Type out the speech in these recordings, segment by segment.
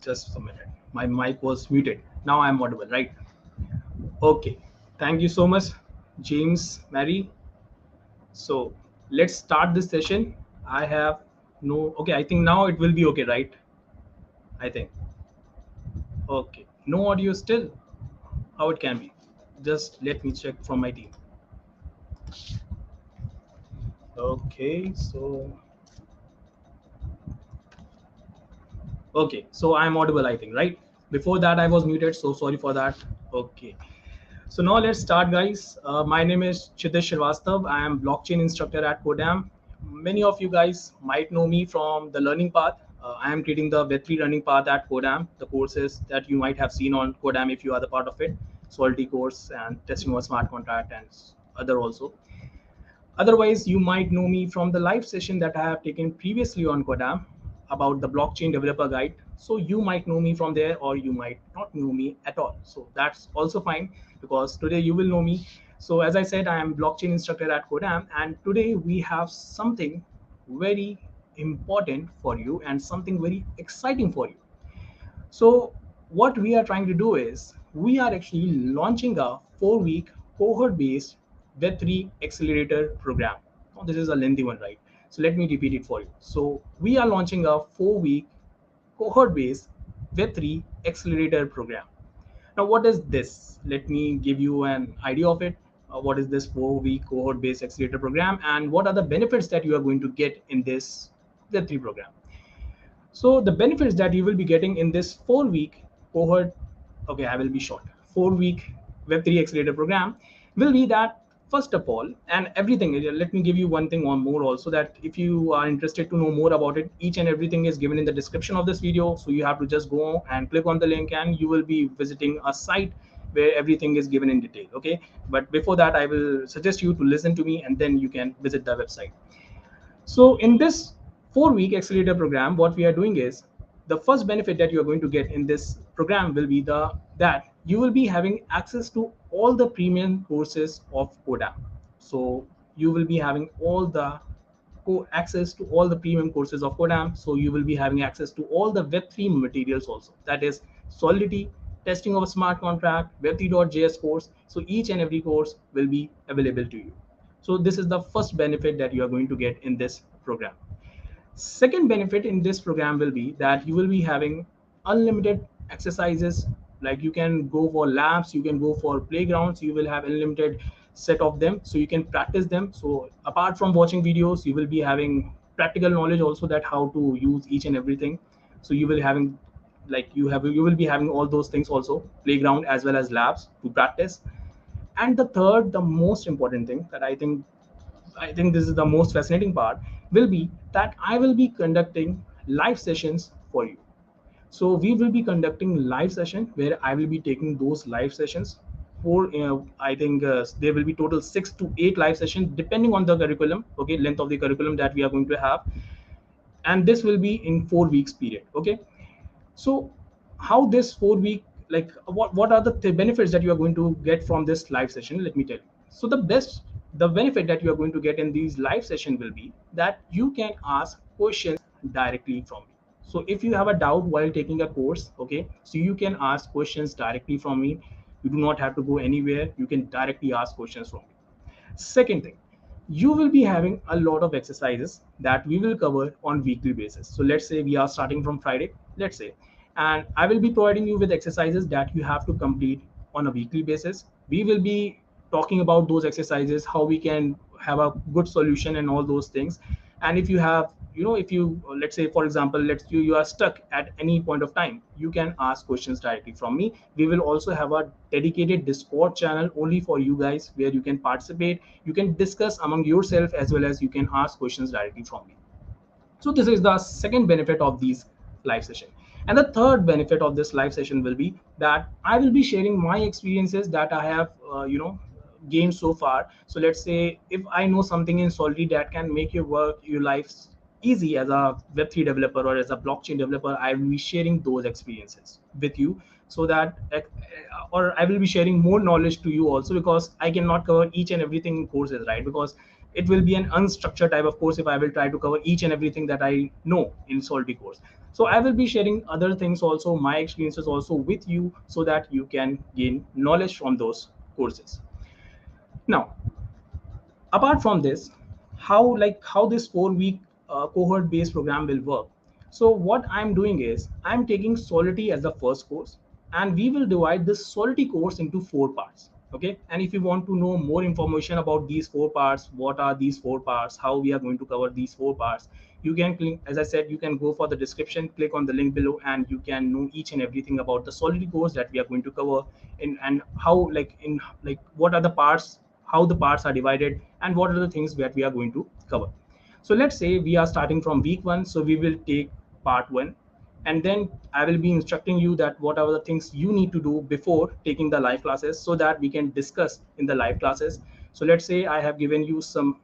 Just a minute. My mic was muted. Now I'm audible, right? Okay. Thank you so much, James, Mary. So let's start this session. I have no. Okay, I think now it will be okay, right? I think. Okay. No audio still. How it can be? Just let me check from my team. Okay. So I'm audible, I think, right? Before that, I was muted. So sorry for that. Okay. So now let's start, guys. My name is Chitesh Srivastav. I am blockchain instructor at Codam. Many of you guys might know me from the learning path. I am creating the Web3 learning path at Codam, the courses that you might have seen on Codam if you are the part of it, Salty course and testing of a smart contract and other also. Otherwise, you might know me from the live session that I have taken previously on Codam about the blockchain developer guide. So you might know me from there, or you might not know me at all. So that's also fine because today you will know me. So as I said, I am blockchain instructor at Codam, and today we have something very important for you and something very exciting for you. So what we are trying to do is we are actually launching a 4-week cohort-based Web3 accelerator program. Now, this is a lengthy one, right? So let me repeat it for you. So we are launching a 4-week cohort-based Web3 accelerator program. Now, what is this? Let me give you an idea of it. What is this 4-week cohort-based accelerator program, and what are the benefits that you are going to get in this Web3 program? So the benefits that you will be getting in this 4-week cohort, okay, I will be short, 4-week Web3 Accelerator program will be that first of all, and everything, let me give you one thing or more also, that if you are interested to know more about it, each and everything is given in the description of this video. So you have to just go and click on the link and you will be visiting a site where everything is given in detail. Okay. But before that, I will suggest you to listen to me and then you can visit the website. So in this 4-week accelerator program, what we are doing is the first benefit that you are going to get in this program will be that you will be having access to all the premium courses of Codam. So you will be having all the access to all the premium courses of Codam. So you will be having access to all the Web3 materials also. That is Solidity, testing of a smart contract, Web3.js course. So each and every course will be available to you. So this is the first benefit that you are going to get in this program. Second benefit in this program will be that you will be having unlimited exercises. Like you can go for labs, you can go for playgrounds, you will have unlimited set of them, so you can practice them. So apart from watching videos, you will be having practical knowledge also, that how to use each and everything. So you will having, like you will be having all those things also, playground as well as labs to practice. And the third, the most important thing that I think this is the most fascinating part, will be that I will be conducting live sessions for you. So we will be conducting live session where I will be taking those live sessions for, I think there will be total 6 to 8 live sessions depending on the curriculum, okay, length of the curriculum that we are going to have. And this will be in 4 weeks period, okay. So how this 4 week, like what are the benefits that you are going to get from this live session? Let me tell you. So the benefit that you are going to get in these live session will be that you can ask questions directly from me. So if you have a doubt while taking a course, okay, so you can ask questions directly from me. You do not have to go anywhere. You can directly ask questions from me. Second thing, you will be having a lot of exercises that we will cover on weekly basis. So let's say we are starting from Friday, let's say, and I will be providing you with exercises that you have to complete on a weekly basis. We will be talking about those exercises, how we can have a good solution and all those things. And if you have, if you, let's say for example, you are stuck at any point of time, you can ask questions directly from me. We will also have a dedicated Discord channel only for you guys, where you can participate, you can discuss among yourself, as well as you can ask questions directly from me. So this is the second benefit of these live session. And the third benefit of this live session will be that I will be sharing my experiences that I have, gained so far. So let's say if I know something in Solidity that can make your work, your life easy as a Web3 developer or as a blockchain developer, I will be sharing those experiences with you, so that, or I will be sharing more knowledge to you also, because I cannot cover each and everything in courses, right? Because it will be an unstructured type of course if I will try to cover each and everything that I know in Solidity course. So I will be sharing other things also, my experiences also with you, so that you can gain knowledge from those courses. Now, apart from this, how this 4 week cohort based program will work. So what I'm doing is I'm taking Solidity as the first course, and we will divide this Solidity course into 4 parts. Okay, and if you want to know more information about these 4 parts, what are these 4 parts, how we are going to cover these 4 parts, you can click, as I said, you can go for the description, click on the link below, and you can know each and everything about the Solidity course that we are going to cover in, and how, like what are the parts, how the parts are divided, and what are the things that we are going to cover. So let's say we are starting from week 1, so we will take part 1, and then I will be instructing you that what are the things you need to do before taking the live classes, so that we can discuss in the live classes. So let's say I have given you some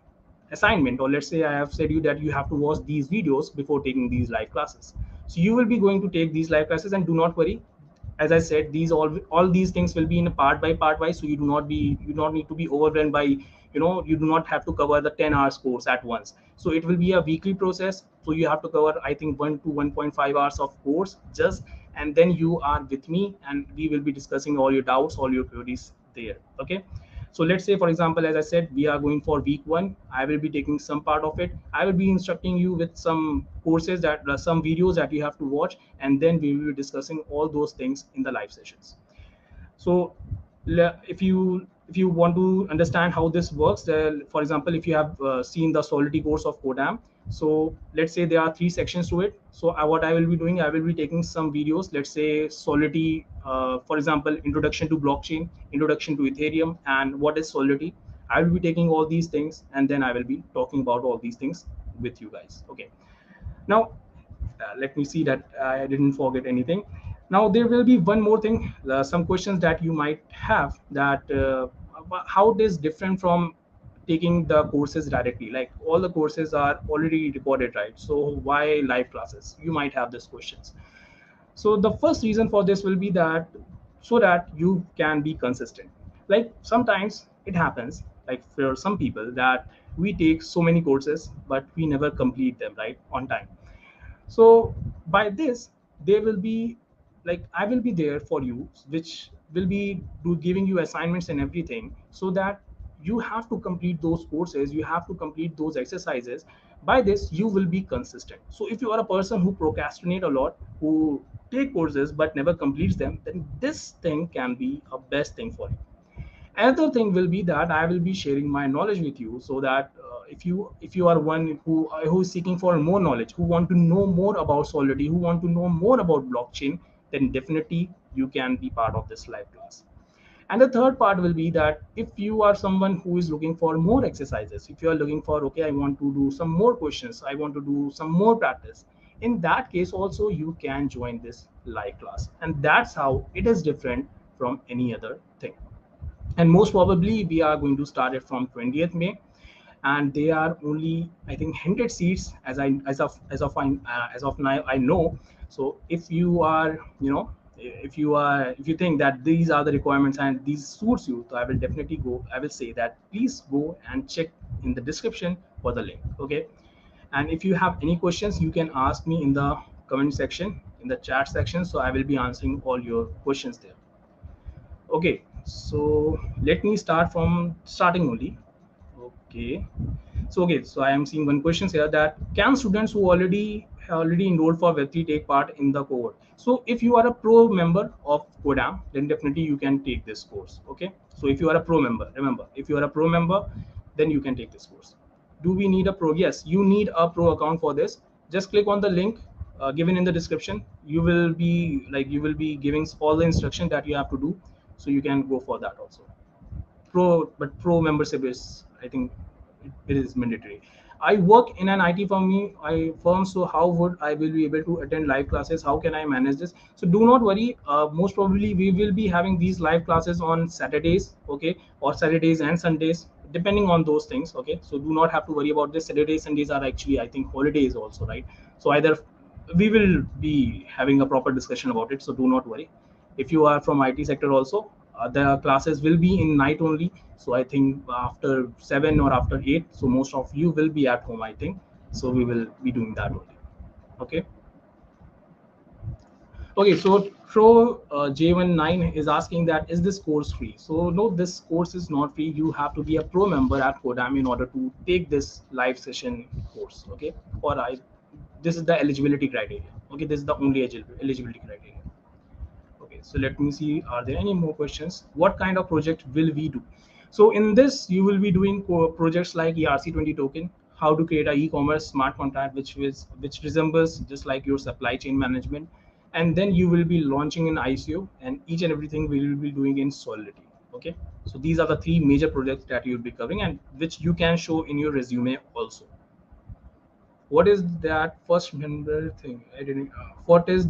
assignment, or let's say I have said you that you have to watch these videos before taking these live classes. So you will be going to take these live classes, and do not worry, as I said, these all these things will be in a part by part wise, so you do not need to be overwhelmed by, you do not have to cover the 10 hours course at once. So it will be a weekly process, so you have to cover, I think, 1 to 1.5 hours of course just, and then you are with me, and we will be discussing all your doubts, all your queries there. Okay, so let's say, for example, as I said, we are going for week 1, I will be taking some part of it, I will be instructing you with some courses that some videos that you have to watch, and then we will be discussing all those things in the live sessions. So if you want to understand how this works, for example, if you have seen the Solidity course of Codam, so let's say there are 3 sections to it. So what I will be doing, I will be taking some videos, let's say Solidity, for example, introduction to blockchain, introduction to Ethereum, and what is Solidity. I will be taking all these things, and then I will be talking about all these things with you guys. Okay, now let me see that I didn't forget anything. Now there will be one more thing, some questions that you might have, that how it is different from taking the courses directly. Like, all the courses are already recorded, right? So why live classes? You might have these questions. So the first reason for this will be that, so that you can be consistent. Like, sometimes it happens, like for some people, that we take so many courses but we never complete them right on time. So by this, they will be, like, I will be there for you, which will be giving you assignments and everything, so that you have to complete those courses, you have to complete those exercises. By this, you will be consistent. So if you are a person who procrastinate a lot, who take courses but never completes them, then this thing can be a best thing for you. Another thing will be that I will be sharing my knowledge with you, so that if you are one who is seeking for more knowledge, who want to know more about Solidity, who want to know more about blockchain, then definitely you can be part of this live class. And the third part will be that if you are someone who is looking for more exercises, if you are looking for, okay, I want to do some more questions, I want to do some more practice, in that case also you can join this live class, and that's how it is different from any other thing. And most probably we are going to start it from 20th May, and they are only, I think, 100 seats, as of now I know. So if you are, if you think that these are the requirements and these suits you, so I will definitely go, I will say that please go and check in the description for the link. Okay, and if you have any questions, you can ask me in the comment section, in the chat section, so I will be answering all your questions there. Okay, so let me start from starting only. Okay, so I am seeing one question here, that can students who already enrolled for Web3 take part in the cohort? So if you are a pro member of Codam, then definitely you can take this course. Okay, so if you are a pro member, remember, if you are a pro member, then you can take this course. Do we need a pro? Yes, you need a pro account for this. Just click on the link given in the description. You will be giving all the instruction that you have to do, so you can go for that also. Pro membership is, I think, it is mandatory. I work in an IT firm, so how would I will be able to attend live classes? How can I manage this? So do not worry, most probably we will be having these live classes on Saturdays, okay, or Saturdays and Sundays, depending on those things. Okay, so do not have to worry about this. Saturdays, Sundays are actually, I think, holidays also, right? So either we will be having a proper discussion about it, so do not worry. If you are from IT sector also, The classes will be in night only. So I think after 7 or after 8, so most of you will be at home, I think. So we will be doing that only. Okay. Okay, so J19 is asking that is this course free? So no, this course is not free. You have to be a pro member at Codam in order to take this live session course. Okay, or I, this is the eligibility criteria. Okay, this is the only eligibility criteria. Okay, so let me see. Are there any more questions? What kind of project will we do? So in this, you will be doing projects like ERC20 token, how to create a e-commerce smart contract, which resembles just like your supply chain management, and then you will be launching in ICO, and each and everything we will be doing in Solidity. Okay, so these are the three major projects that you will be covering, and which you can show in your resume also. What is that first member thing? I didn't. What is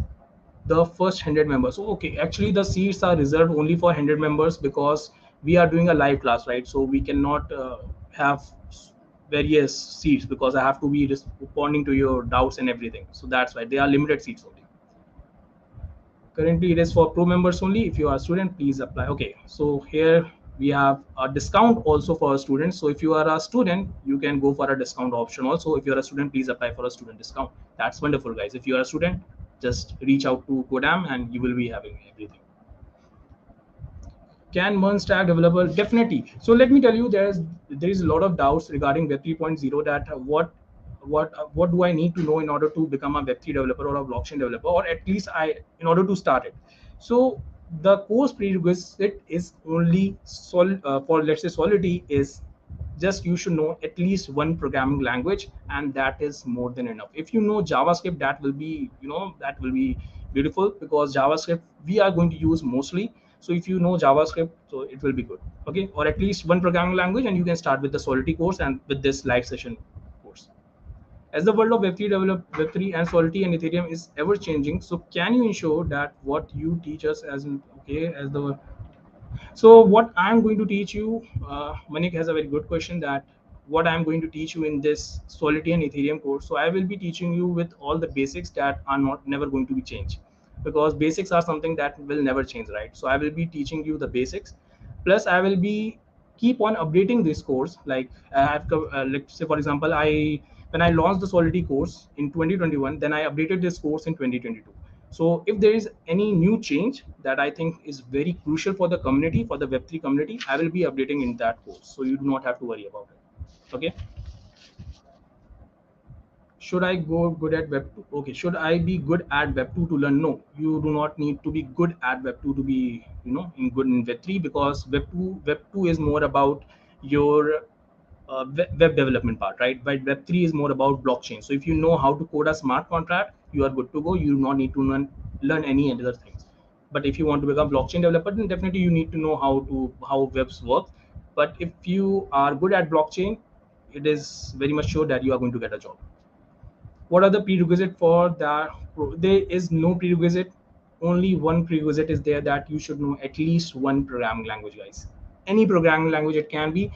the first 100 members? So okay, actually the seats are reserved only for 100 members because we are doing a live class, right? So we cannot have various seats because I have to be responding to your doubts and everything. So that's why they are limited seats only. Currently, it is for pro members only. If you are a student, please apply. Okay, so here we have a discount also for students. So if you are a student, you can go for a discount option also. If you are a student, please apply for a student discount. That's wonderful, guys. If you are a student, just reach out to Kodam and you will be having everything. Can MERN stack developer? Definitely. So let me tell you, there is a lot of doubts regarding Web 3.0, that what do I need to know in order to become a Web 3 developer or a blockchain developer, or at least I in order to start it. So the course prerequisite is only for, let's say, Solidity is just you should know at least one programming language, and that is more than enough. If you know JavaScript, that will be, that will be beautiful, because JavaScript we are going to use mostly. So if you know JavaScript, so it will be good. Okay, or at least one programming language, and you can start with the Solidity course and with this live session course. As the world of Web3 and Solidity and Ethereum is ever changing, so can you ensure that what you teach us as the so what I'm going to teach you, Manik has a very good question, that what I'm going to teach you in this Solidity and Ethereum course. So I will be teaching you with all the basics that are not never going to be changed, because basics are something that will never change, right? So I will be teaching you the basics. Plus, I will be keep on updating this course. Like like say for example, I when I launched the Solidity course in 2021, then I updated this course in 2022. So if there is any new change that I think is very crucial for the community, for the Web3 community, I will be updating in that course. So you do not have to worry about it. Okay. Should I go good at Web 2? Okay. Should I be good at Web 2 to learn? No, you do not need to be good at Web 2 to be, in good in Web 3, because Web 2 is more about your web development part, right? But Web 3 is more about blockchain. So if you know how to code a smart contract, you are good to go. You do not need to learn any other things. But if you want to become blockchain developer, then definitely you need to know how webs work. But if you are good at blockchain, it is very much sure that you are going to get a job. What are the prerequisite for that? There is no prerequisite. Only one prerequisite is there, that you should know at least one programming language, guys. Any programming language it can be.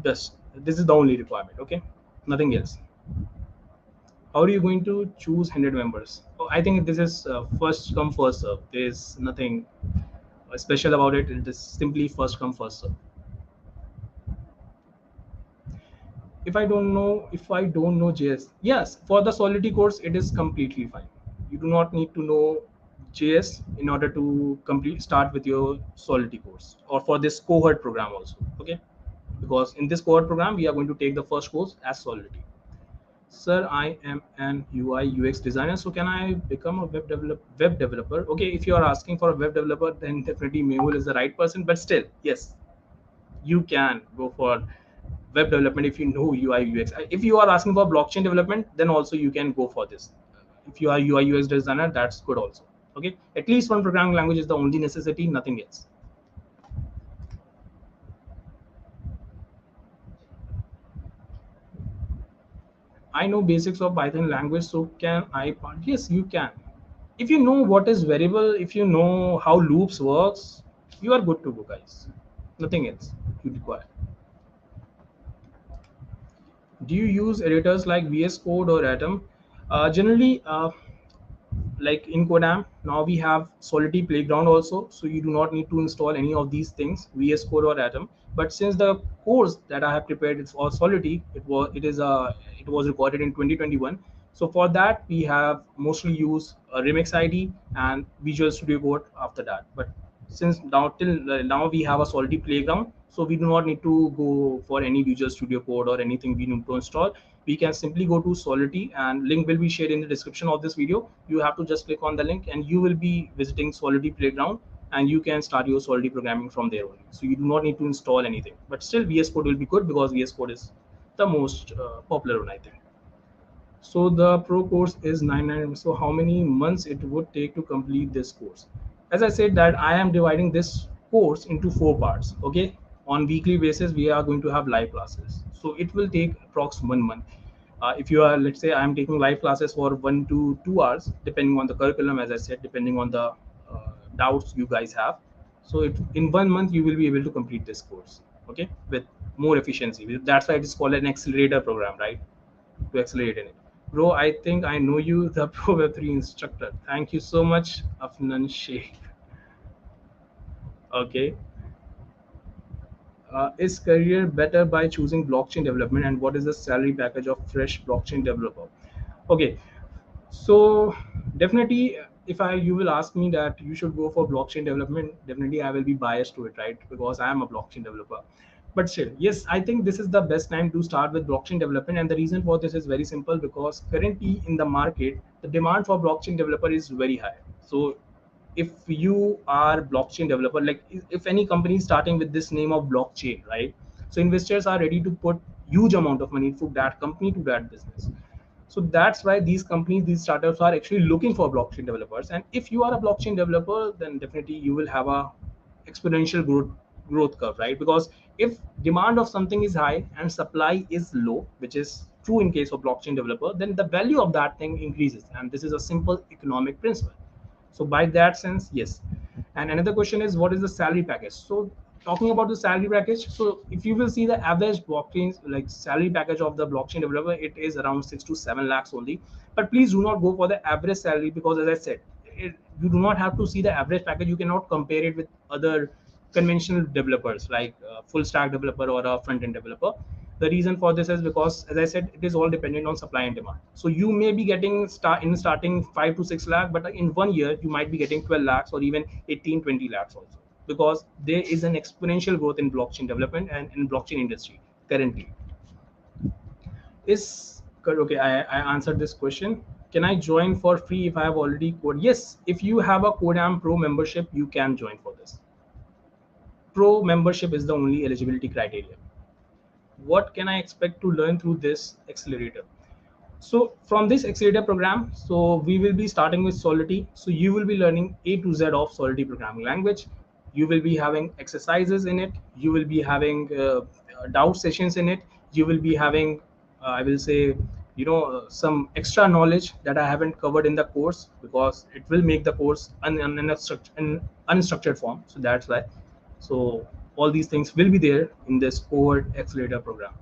This is the only requirement. Okay, nothing else. How are you going to choose 100 members? Oh, I think this is first come first serve. There's nothing special about it. It is simply first come first serve. If I don't know JS, yes, for the Solidity course, it is completely fine. You do not need to know JS in order to complete start with your Solidity course, or for this cohort program also. Okay, because in this cohort program, we are going to take the first course as Solidity. Sir, I am an UI UX designer, so can I become a web developer? Okay, if you are asking for a web developer, then definitely Mehul is the right person. But still, yes, you can go for web development if you know UI UX. If you are asking for blockchain development, then also you can go for this. If you are UI UX designer, that's good also. Okay, at least one programming language is the only necessity, nothing else. I know basics of Python language, so can I? Yes, you can. If you know what is variable, if you know how loops works, you are good to go, guys. Nothing else you require. Do you use editors like VS Code or Atom? Generally, like in Codam, now we have Solidity Playground also, so you do not need to install any of these things, VS Code or Atom. But since the course that I have prepared is for Solidity, it was recorded in 2021. So for that, we have mostly used Remix ID and Visual Studio Code after that. But since now till now we have a Solidity Playground, so we do not need to go for any Visual Studio Code or anything we need to install. We can simply go to Solidity, and link will be shared in the description of this video. You have to just click on the link and you will be visiting Solidity Playground, and you can start your Solidity programming from there only. So you do not need to install anything, but still VS Code will be good because VS Code is the most popular one, I think. So the pro course is 99. So how many months it would take to complete this course? As I said that I am dividing this course into 4 parts. Okay. On weekly basis, we are going to have live classes. So it will take approx 1 month. If you are, let's say I am taking live classes for 1 to 2 hours, depending on the curriculum, as I said, depending on the doubts you guys have. So in 1 month, you will be able to complete this course. Okay. With more efficiency. That's why it is called an accelerator program, right? To accelerate in it. Bro, I think I know you, the Pro Web3 instructor. Thank you so much, Afnan Sheikh. Okay. Is career better by choosing blockchain development, and what is the salary package of fresh blockchain developer? Okay, so definitely, if I you will ask me that you should go for blockchain development, definitely I will be biased to it, right? Because I am a blockchain developer. But still, yes, I think this is the best time to start with blockchain development, and the reason for this is very simple because currently in the market, the demand for blockchain developer is very high. So if you are blockchain developer, like if any company is starting with this name of blockchain, right? So investors are ready to put huge amount of money to that company, to that business. So that's why these companies, these startups are actually looking for blockchain developers. And if you are a blockchain developer, then definitely you will have a exponential growth curve, right? Because if demand of something is high and supply is low, which is true in case of blockchain developer, then the value of that thing increases. And this is a simple economic principle. So by that sense, yes. And another question is, what is the salary package? So talking about the salary package, so if you will see the average blockchain like salary package of the blockchain developer, it is around 6 to 7 lakhs only. But please do not go for the average salary because, as I said, you do not have to see the average package. You cannot compare it with other conventional developers like full stack developer or a front end developer. The reason for this is because, as I said, it is all dependent on supply and demand. So you may be getting starting 5 to 6 lakh, but in 1 year you might be getting 12 lakhs or even 18, 20 lakhs also, because there is an exponential growth in blockchain development and in blockchain industry currently. Is okay? I answered this question. Can I join for free if I have already code? Yes, if you have a Codam Pro membership, you can join for this. Pro membership is the only eligibility criteria. What can I expect to learn through this accelerator? So from this accelerator program, so we will be starting with Solidity. So you will be learning A to Z of Solidity programming language. You will be having exercises in it. You will be having doubt sessions in it. You will be having, I will say, some extra knowledge that I haven't covered in the course, because it will make the course unstructured form. So that's why. So all these things will be there in this Cohort accelerator program.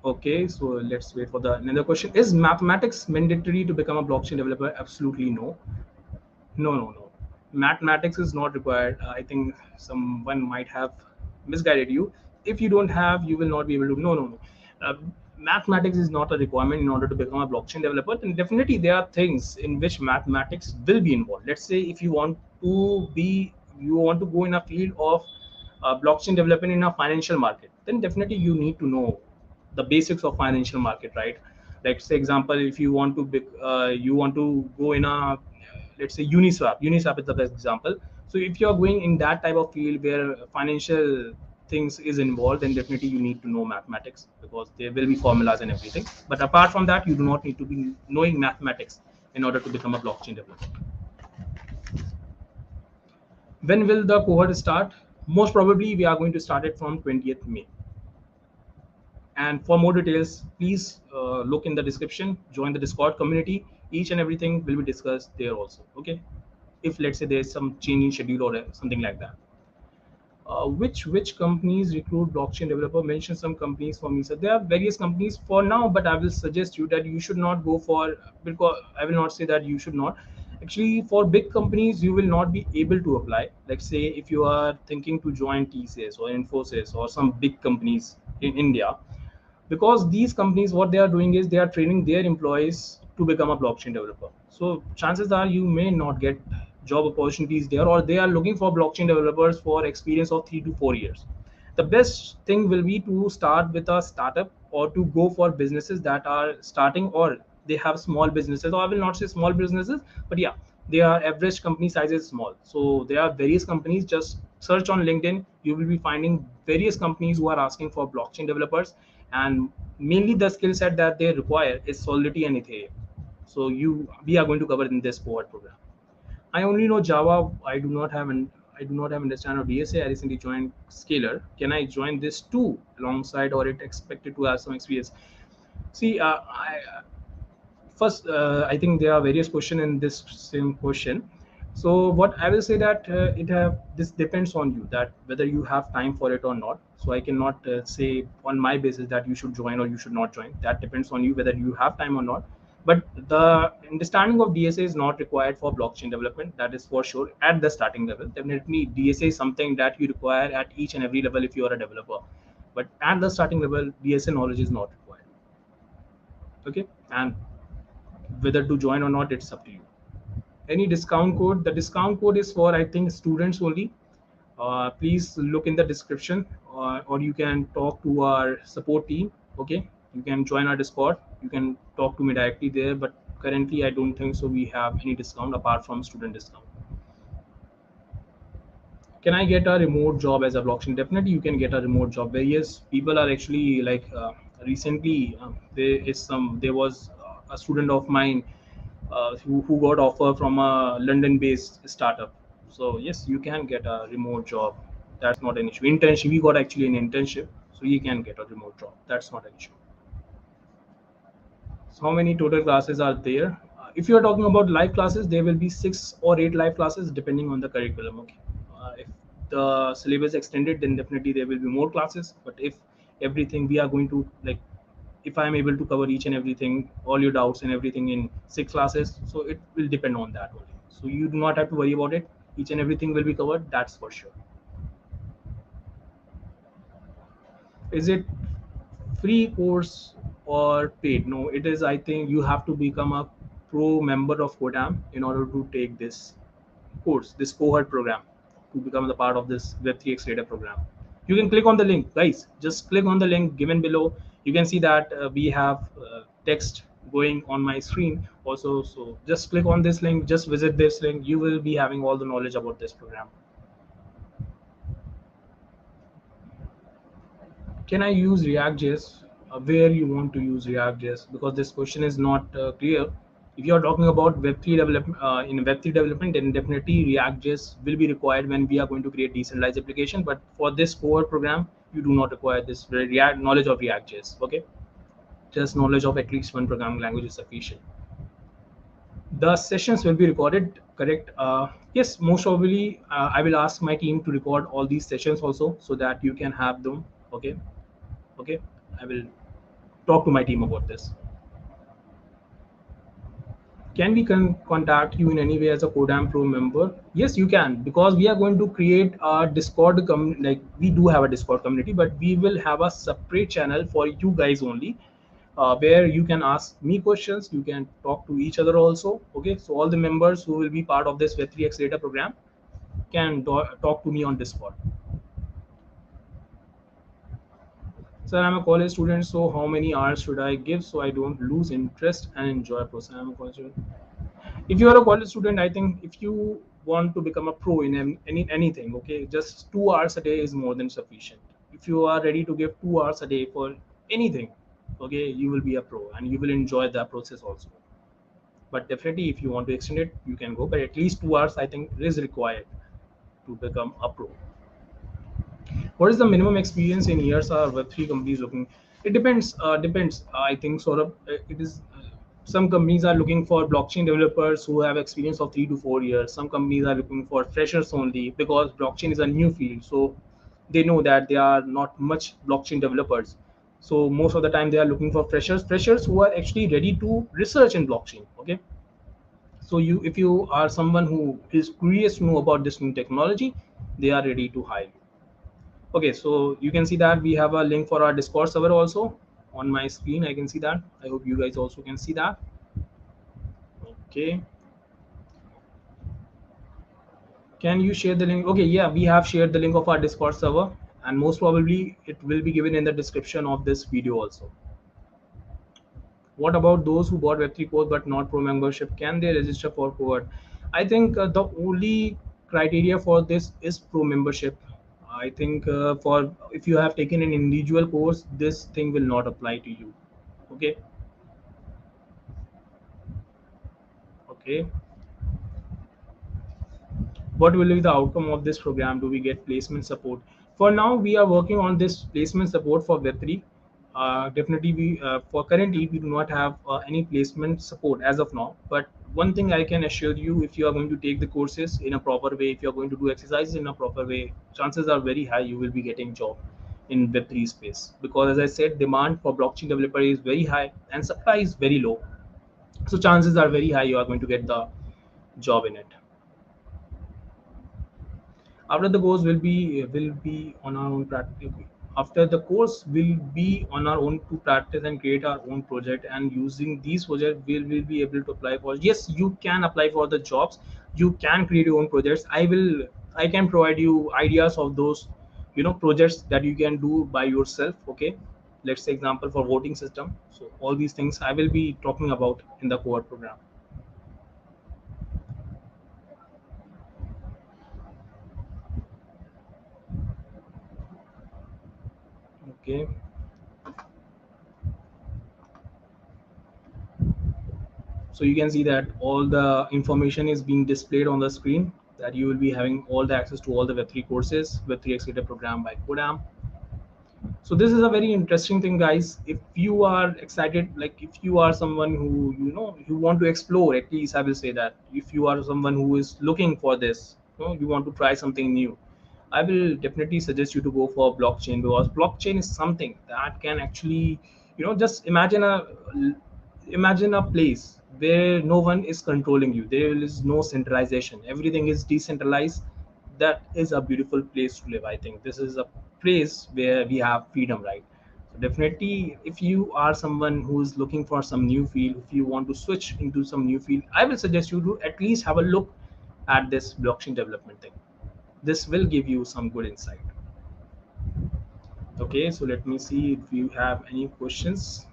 Okay, so let's wait for the another question. Is mathematics mandatory to become a blockchain developer? Absolutely no. No. Mathematics is not required. I think someone might have misguided you. If you don't have, you will not be able to. No. Uh, Mathematics is not a requirement in order to become a blockchain developer. And definitely, there are things in which mathematics will be involved. Let's say if you want to go in a field of blockchain development in a financial market, then definitely you need to know the basics of financial market, right? Like, say example, if you want to you want to go in a, let's say, Uniswap is the best example. So if you're going in that type of field where financial things is involved, then definitely you need to know mathematics, because there will be formulas and everything. But apart from that, you do not need to be knowing mathematics in order to become a blockchain developer. When will the cohort start? Most probably we are going to start it from 20th May. And for more details, please look in the description, join the Discord community. Each and everything will be discussed there also. Okay. If let's say there's some change in schedule or something like that. Which companies recruit blockchain developer? Mention some companies for me. So there are various companies for now, but I will suggest you that you should not go for, because I will not say that you should not. Actually, for big companies, you will not be able to apply. Like say, if you are thinking to join TCS or Infosys or some big companies in India, because these companies, what they are doing is they are training their employees to become a blockchain developer. So chances are you may not get job opportunities there, or they are looking for blockchain developers for experience of 3 to 4 years. The best thing will be to start with a startup, or to go for businesses that are starting, or they have small businesses, or I will not say small businesses, but yeah, their average company size is small. So there are various companies. Just search on LinkedIn, you will be finding various companies who are asking for blockchain developers, and mainly the skill set that they require is Solidity and Ethereum. So we are going to cover in this Cohort program. I only know Java. I do not have understand of DSA. I recently joined Scalar. Can I join this too alongside, or it expected to have some experience? See, first, I think there are various questions in this same question. So what I will say that it have this depends on you, that whether you have time for it or not. So I cannot say on my basis that you should join or you should not join. That depends on you whether you have time or not. But the understanding of DSA is not required for blockchain development. That is for sure at the starting level. Definitely, DSA is something that you require at each and every level if you are a developer. But at the starting level, DSA knowledge is not required. Okay, and whether to join or not, it's up to you. Any discount code? The discount code is for, I think, students only. Please look in the description, or you can talk to our support team. Okay, you can join our Discord, you can talk to me directly there, but currently I don't think so we have any discount apart from student discount. Can I get a remote job as a blockchain? Definitely you can get a remote job. Various people are actually like, recently, there was a student of mine who got offer from a London based startup. So yes, you can get a remote job. That's not an issue. Internship, we got actually an internship, so you can get a remote job. That's not an issue. So how many total classes are there? If you are talking about live classes, there will be 6 or 8 live classes depending on the curriculum. Okay. If the syllabus extended, then definitely there will be more classes. But if everything we are going to like, if I am able to cover each and everything, all your doubts and everything in 6 classes, so it will depend on that only. So you do not have to worry about it. Each and everything will be covered. That's for sure. Is it free course or paid? No, it is. I think you have to become a pro member of Codam in order to take this course, this cohort program, to become the part of this Web3 Accelerator program. You can click on the link, guys. Just click on the link given below. You can see that we have text going on my screen also. So just click on this link. Just visit this link. You will be having all the knowledge about this program. Can I use React.js? Where you want to use React.js? Because this question is not clear. If you are talking about Web3 development, in Web3 development, then definitely React.js will be required when we are going to create decentralized application. But for this core program, you do not require this React knowledge of React.js. Okay, just knowledge of at least one programming language is sufficient. The sessions will be recorded, correct? Yes, most probably I will ask my team to record all these sessions also, so that you can have them. Okay, okay, I will talk to my team about this. Can we contact you in any way as a Codam Pro member? Yes, you can, because we are going to create a Discord like we do have a Discord community, but we will have a separate channel for you guys only, where you can ask me questions, you can talk to each other also. Okay, so all the members who will be part of this Web3 Accelerator program can talk to me on Discord. Sir, I'm a college student, so how many hours should I give so I don't lose interest and enjoy process? I'm a college student. If you are a college student, I think if you want to become a pro in anything, okay, just 2 hours a day is more than sufficient. If you are ready to give 2 hours a day for anything, okay, you will be a pro and you will enjoy the process also. But definitely, if you want to extend it, you can go. But at least 2 hours, I think, is required to become a pro. What is the minimum experience in years are Web3 companies looking? It depends. Depends. I think sort of it is. Some companies are looking for blockchain developers who have experience of 3 to 4 years. Some companies are looking for freshers only, because blockchain is a new field. So they know that there are not much blockchain developers. So most of the time they are looking for freshers who are actually ready to research in blockchain. Okay, so you, if you are someone who is curious to know about this new technology, they are ready to hire you. Okay, so you can see that we have a link for our Discord server also on my screen. I can see that. I hope you guys also can see that. Okay, can you share the link? Okay, yeah, we have shared the link of our Discord server, and most probably it will be given in the description of this video also. What about those who bought Web3 course but not pro membership? Can they register for Cohort? I think the only criteria for this is pro membership. I think for if you have taken an individual course, this thing will not apply to you. Okay, okay. What will be the outcome of this program? Do we get placement support? For now we are working on this placement support for Web3. Definitely we for currently we do not have any placement support as of now, but one thing I can assure you, if you are going to take the courses in a proper way, if you are going to do exercises in a proper way, chances are very high you will be getting job in Web3 space, because as I said, demand for blockchain developer is very high and supply is very low. So chances are very high you are going to get the job in it. After the course will be on our own practice. After the course will be on our own to practice and create our own project, and using these projects will be able to apply for, yes, you can apply for the jobs, you can create your own projects. I can provide you ideas of those, projects that you can do by yourself. Okay, let's say example for voting system. So all these things I will be talking about in the core program. Okay, so you can see that all the information is being displayed on the screen, that you will be having all the access to all the Web3 courses, Web3 Accelerator program by Kodam. So this is a very interesting thing, guys. If you are excited, like if you are someone who, you want to explore, at least I will say that if you are someone who is looking for this, you want to try something new, I will definitely suggest you to go for blockchain, because blockchain is something that can actually, just imagine a place where no one is controlling you. There is no centralization. Everything is decentralized. That is a beautiful place to live. I think this is a place where we have freedom, right? So definitely, if you are someone who is looking for some new field, if you want to switch into some new field, I will suggest you to at least have a look at this blockchain development thing. This will give you some good insight. Okay, so let me see if you have any questions.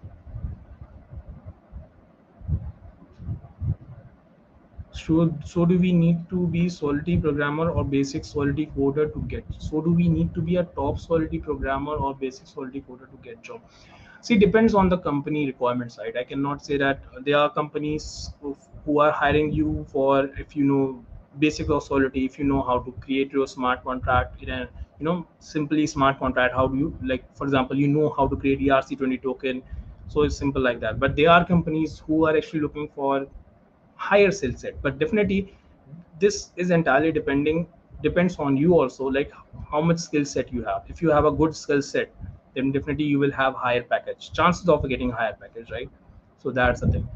So do we need to be Solidity programmer or basic Solidity coder to get? So do we need to be a top Solidity programmer or basic Solidity coder to get job? See, depends on the company requirement side. I cannot say that there are companies who are hiring you for, if you know basic of Solidity, if you know how to create your smart contract in a, simply smart contract. How do you, like for example, you know how to create ERC20 token. So it's simple like that. But there are companies who are actually looking for higher skill set. But definitely this is entirely depends on you also, like how much skill set you have. If you have a good skill set, then definitely you will have higher package, chances of getting higher package, right? So that's the thing.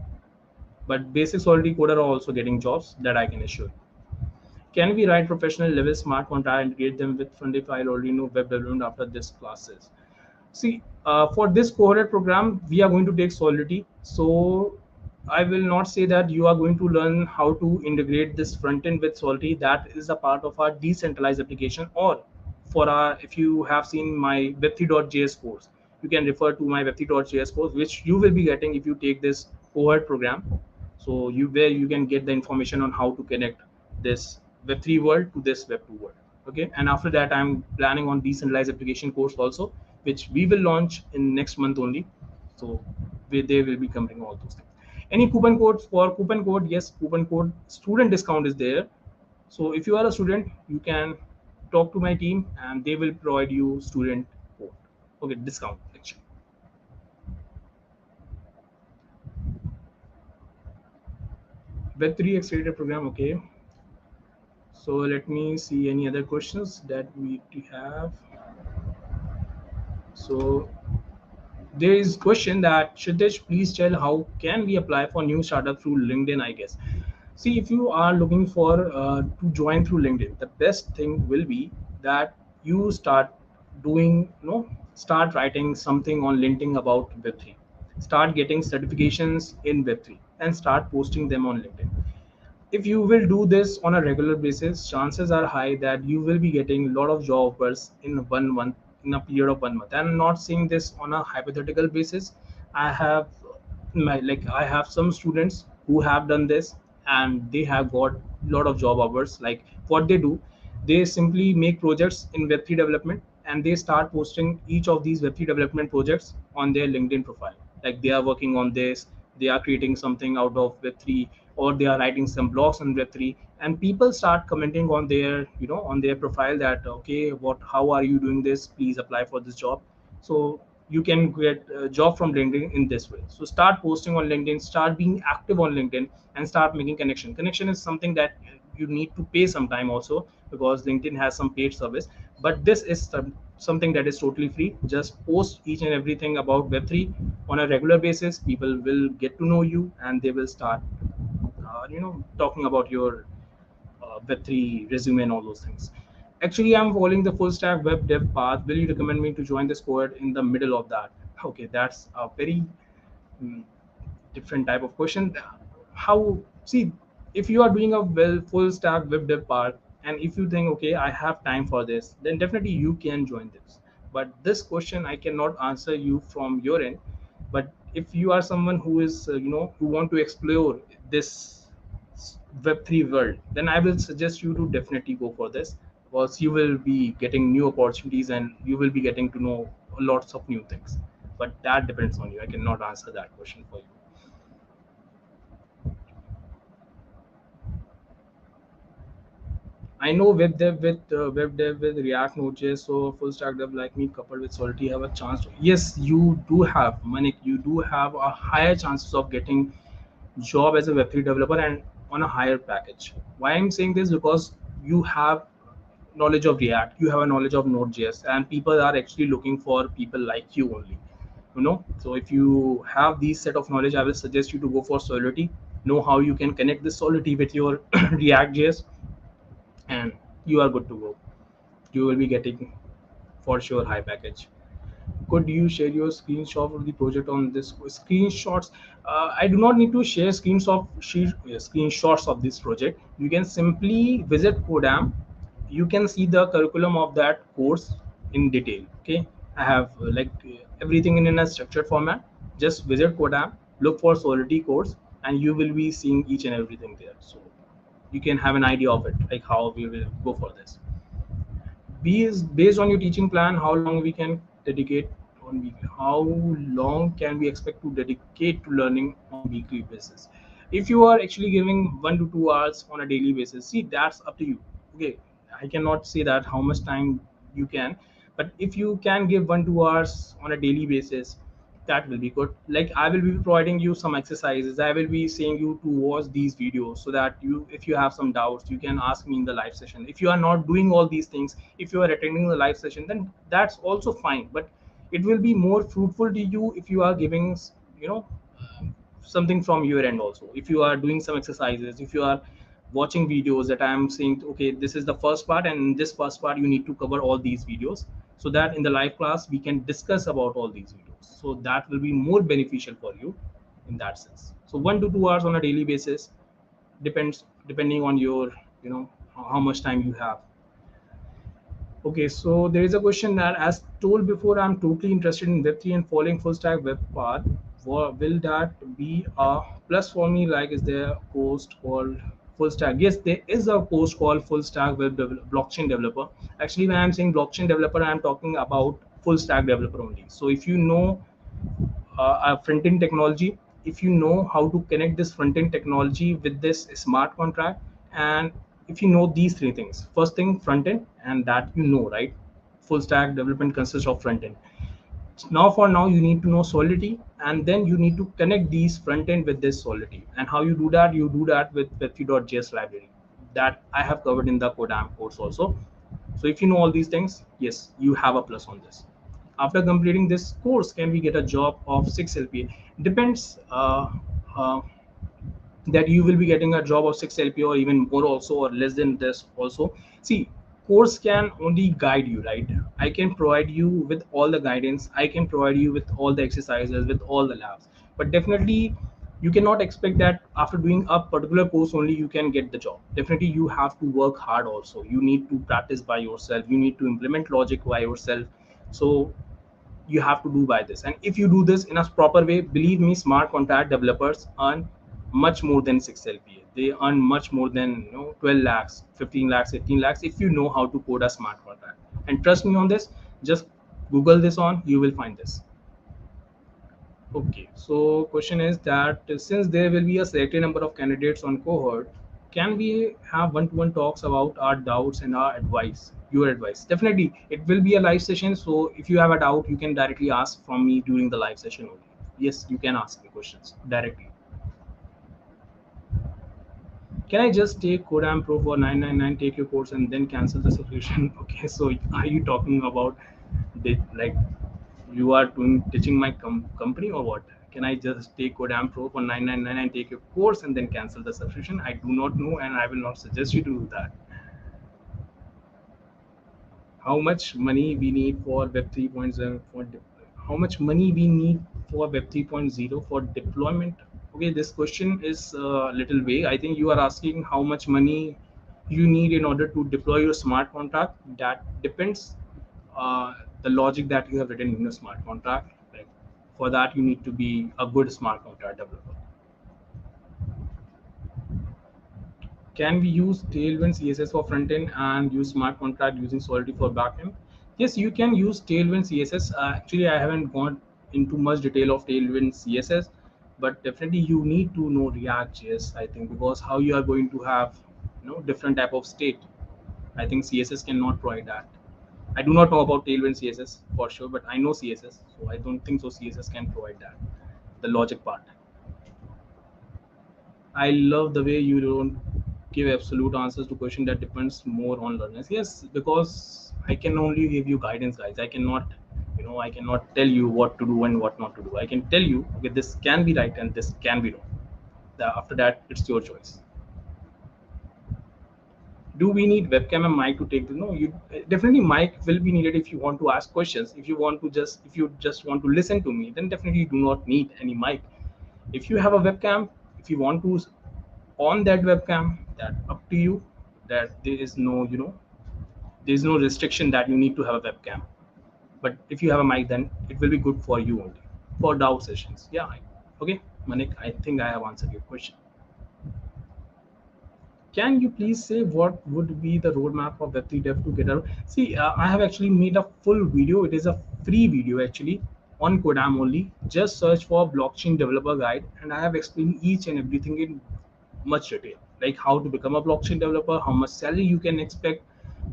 But basics already coder are also getting jobs, that I can assure you. Can we write professional level smart contract and create them with front if I already know web development after this classes? See, for this cohort program, we are going to take Solidity. So I will not say that you are going to learn how to integrate this front end with Solidity. That is a part of our decentralized application. Or for our, if you have seen my web3.js course, you can refer to my web3.js course, which you will be getting if you take this cohort program. So you, where you can get the information on how to connect this web3 world to this web2 world. Okay, and after that I'm planning on decentralized application course also, which we will launch in next month only. So they will be covering all those things. Any coupon codes for coupon code? Yes, coupon code student discount is there. So if you are a student, you can talk to my team and they will provide you student code. Okay, discount actually. Web3 accelerator program. Okay, so let me see any other questions that we have. So there is question that Shitesh, please tell how can we apply for new startup through LinkedIn, I guess. See, if you are looking for to join through LinkedIn, the best thing will be that you start doing, start writing something on LinkedIn about Web3. Start getting certifications in Web3 and start posting them on LinkedIn. If you will do this on a regular basis, chances are high that you will be getting a lot of job offers in 1 month, in a period of 1 month. I'm not saying this on a hypothetical basis. I have I have some students who have done this and they have got a lot of job offers. Like what they do, they simply make projects in Web3 development and they start posting each of these Web3 development projects on their LinkedIn profile. Like they are working on this, they are creating something out of Web3, or they are writing some blogs on Web3, and people start commenting on their, on their profile that, okay, how are you doing this? Please apply for this job. So you can get a job from LinkedIn in this way. So start posting on LinkedIn, start being active on LinkedIn, and start making connection. Connection is something that you need to pay some time also, because LinkedIn has some paid service. But this is something that is totally free. Just post each and everything about Web3 on a regular basis. People will get to know you and they will start, talking about your Web3 resume and all those things. Actually, I'm following the full stack web dev path. Will you recommend me to join this cohort in the middle of that? Okay, that's a very mm, different type of question. How, see, if you are doing a well full stack web dev part, and if you think, okay, I have time for this, then definitely you can join this. But this question I cannot answer you from your end. But if you are someone who is, who want to explore this Web3 world, then I will suggest you to definitely go for this, because you will be getting new opportunities and you will be getting to know lots of new things. But that depends on you. I cannot answer that question for you. I know web dev with React Node.js, so full stack dev like me coupled with Solidity have a chance to. Yes, you do have, Manik. You do have a higher chances of getting job as a Web3 developer and on a higher package. Why I'm saying this, because you have knowledge of React, you have a knowledge of Node.js, and people are actually looking for people like you only. So if you have these set of knowledge, I will suggest you to go for Solidity. Know how you can connect this Solidity with your React.js, and you are good to go. You will be getting for sure high package. Could you share your screenshot of the project on this screenshots? I do not need to share screenshots of this project. You can simply visit Codam. You can see the curriculum of that course in detail. Okay, I have everything in a structured format. Just visit Codam, look for Solidity course, and you will be seeing each and everything there. So you can have an idea of it, like how we will go for this. B is based on your teaching plan, how long we can dedicate on weekly. How long can we expect to dedicate to learning on weekly basis? If you are actually giving 1 to 2 hours on a daily basis, see, that's up to you. Okay, I cannot say that how much time you can, but if you can give 1 2 hours on a daily basis, that will be good. Like I will be providing you some exercises, I will be saying you to watch these videos, so that you, if you have some doubts, you can ask me in the live session. If you are not doing all these things, if you are attending the live session, then that's also fine. But it will be more fruitful to you if you are giving, you know something from your end also. If you are doing some exercises, if you are watching videos that I am saying, okay, this is the first part, and in this first part you need to cover all these videos, so that in the live class we can discuss about all these videos, so that will be more beneficial for you in that sense. So 1 to 2 hours on a daily basis, depending on your, how much time you have. Okay, so there is a question that, as told before, I'm totally interested in Web3 and following full stack web path. Will that be a plus for me? Like, is there a post called full stack? Yes, there is a post called full stack blockchain developer. Actually, when I'm saying blockchain developer, I'm talking about full stack developer only. So if you know a front end technology, if you know how to connect this front end technology with this smart contract, and if you know these three things, first thing front end, and that right, full stack development consists of front end. Now for now you need to know Solidity, and then you need to connect these front end with this Solidity. And how you do that? You do that with web3.js library that I have covered in the Codam course also. So if you know all these things, yes, you have a plus on this. After completing this course, can we get a job of 6 LPA? Depends. Uh, that you will be getting a job of 6 LP or even more also, or less than this also. See, course can only guide you, right? I can provide you with all the guidance, I can provide you with all the exercises, with all the labs, but definitely you cannot expect that after doing a particular course only you can get the job. Definitely you have to work hard also, you need to practice by yourself, you need to implement logic by yourself. So you have to do by this, and if you do this in a proper way, believe me, smart contract developers earn much more than 6 LPA. They earn much more than 12 lakhs, 15 lakhs, 18 lakhs if you know how to code a smart contract. And trust me on this, just google this on, you will find this. Okay, so question is that since there will be a selected number of candidates on cohort, can we have one-to-one talks about our doubts and our advice, your advice? Definitely, it will be a live session. So if you have a doubt, you can directly ask from me during the live session only. Yes, you can ask me questions directly. Can I just take Codam Pro for 999, take your course, and then cancel the subscription? Okay, so are you talking about the like you are doing teaching my company or what? Can I just take Codam Pro for 999 and take your course and then cancel the subscription? I do not know, and I will not suggest you to do that. How much money we need for Web 3.0 for how much money we need for Web 3.0 for deployment? Okay, this question is a little vague. I think you are asking how much money you need in order to deploy your smart contract. That depends the logic that you have written in your smart contract. Like for that, you need to be a good smart contract developer. Can we use Tailwind CSS for front end and use smart contract using Solidity for back end? Yes, you can use Tailwind CSS. Actually, I haven't gone into much detail of Tailwind CSS, but definitely you need to know React JS, I think, because how you are going to have different type of state. I think CSS cannot provide that. I do not know about Tailwind CSS for sure, but I know CSS, so I don't think so CSS can provide that. The logic part. I love the way you don't give absolute answers to question that depends more on learners. Yes, because I can only give you guidance, guys. I cannot, I cannot tell you what to do and what not to do. I can tell you, okay, this can be right and this can be wrong. After that, it's your choice. Do we need webcam and mic to take the? No, you definitely mic will be needed if you want to ask questions. If you just want to listen to me, then definitely you do not need any mic. If you have a webcam, if you want to on that webcam, that up to you. That there is no there is no restriction that you need to have a webcam, but if you have a mic, then it will be good for you only for doubt sessions. Yeah. Okay, Manik, I think I have answered your question. Can you please say what would be the roadmap of Web3 dev to get out? See, I have actually made a full video. It is a free video actually on Kodam only. Just search for blockchain developer guide, and I have explained each and everything in much detail, like how to become a blockchain developer, how much salary you can expect,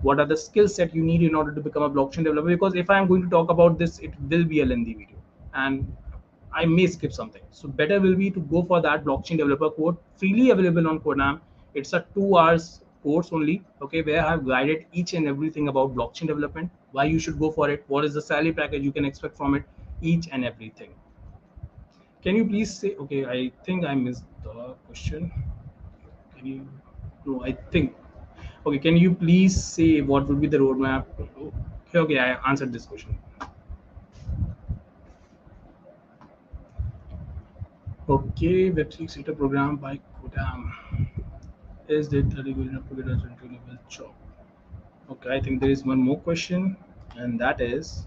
what are the skill set you need in order to become a blockchain developer. Because if I am going to talk about this, it will be a lengthy video, and I may skip something. So better will be to go for that blockchain developer code freely available on Codam. It's a 2 hours course only, okay, where I have guided each and everything about blockchain development, why you should go for it, what is the salary package you can expect from it, each and everything. Can you please say? Okay, I think I missed the question. Can you? No, I think. Okay, can you please say what would be the roadmap? Okay, okay, I answered this question. Okay, Web3 Accelerator program by Kodam. Is the 30 good enough to get us into level job? Okay, I think there is one more question, and that is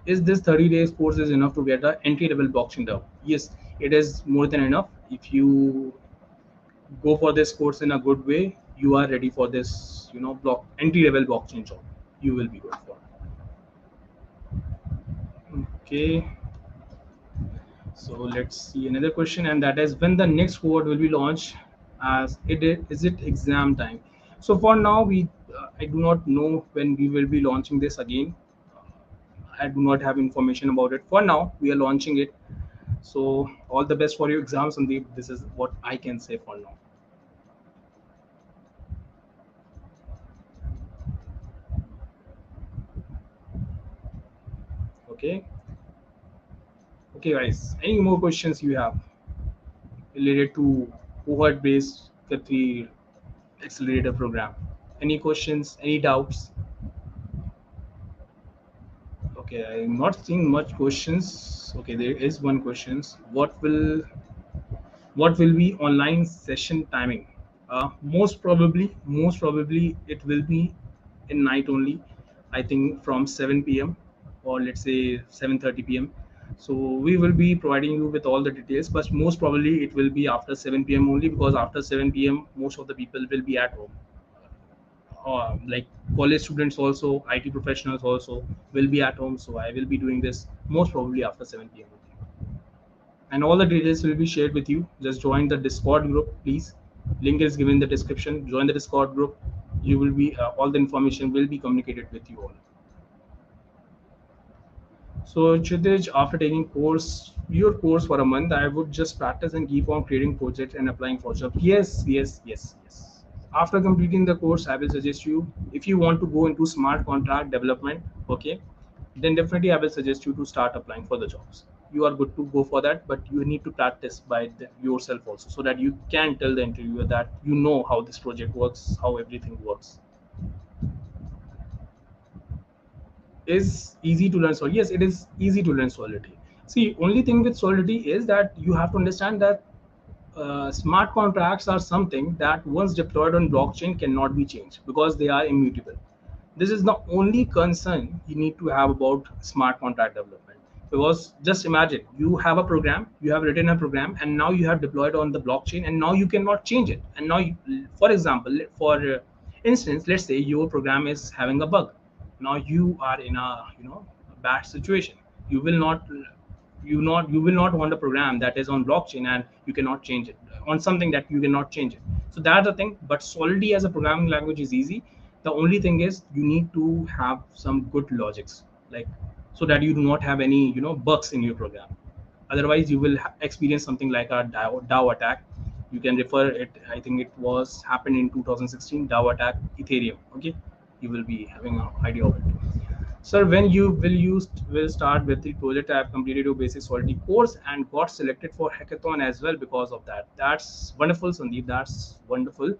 this 30 days course is enough to get a entry level blockchain dev? Yes, it is more than enough. If you go for this course in a good way, you are ready for this, block entry level blockchain job. You will be good for it. Okay, so let's see another question, and that is when the next cohort will be launched. As is it exam time? So for now, I do not know when we will be launching this again. I do not have information about it. For now, we are launching it. So all the best for your exams, Sandeep. This is what I can say for now. Okay. Okay. Okay, guys. Any more questions you have related to cohort-based Web3 accelerator program? Any questions? Any doubts? Okay, I'm not seeing much questions. Okay, there is one questions. What will be online session timing? Most probably it will be in night only. I think from 7 p.m. or let's say 7:30 p.m. So we will be providing you with all the details, but most probably it will be after 7 p.m. only, because after 7 p.m. most of the people will be at home. Like college students also, IT professionals also will be at home. So I will be doing this most probably after 7 p.m. only. And all the details will be shared with you. Just join the Discord group, please. Link is given in the description. Join the Discord group. You will be all the information will be communicated with you all. So Chidij, after taking your course for a month, I would just practice and keep on creating projects and applying for jobs. Yes, yes, yes, yes. After completing the course, I will suggest you, if you want to go into smart contract development, okay, then definitely I will suggest you to start applying for the jobs. You are good to go for that, but you need to practice by yourself also, so that you can tell the interviewer that you know how this project works, how everything works. Is easy to learn solidity? Yes, it is easy to learn solidity. See, only thing with solidity is that you have to understand that smart contracts are something that once deployed on blockchain cannot be changed because they are immutable. This is the only concern you need to have about smart contract development. Because just imagine you have a program, you have written a program, and now you have deployed on the blockchain, and now you cannot change it. And now, for example, for instance, let's say your program is having a bug. Now you are in a bad situation. You will not you will not want a program that is on blockchain and you cannot change it, on something that you cannot change it. So that's the thing. But solidity as a programming language is easy. The only thing is you need to have some good logics, like, so that you do not have any bugs in your program. Otherwise you will experience something like a DAO attack. You can refer it. I think it was happened in 2016, DAO attack Ethereum. Okay, you will be having an idea of it. Sir, when you will start with the project? I have completed your basic solidity course and got selected for hackathon as well because of that. That's wonderful, Sandeep. That's wonderful.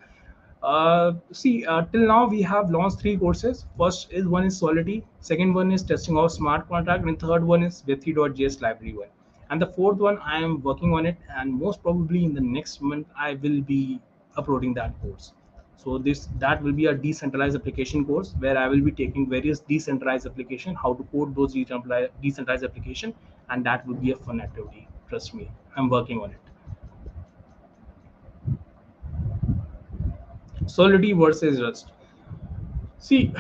See, till now we have launched three courses. First is one is Solidity, second one is testing of smart contract, and third one is Web3.js library one. And the fourth one I am working on it, and most probably in the next month I will be uploading that course. So that will be a decentralized application course where I will be taking various decentralized application, how to code those decentralized application, and that will be a fun activity. Trust me, I'm working on it. Solidity versus Rust. See,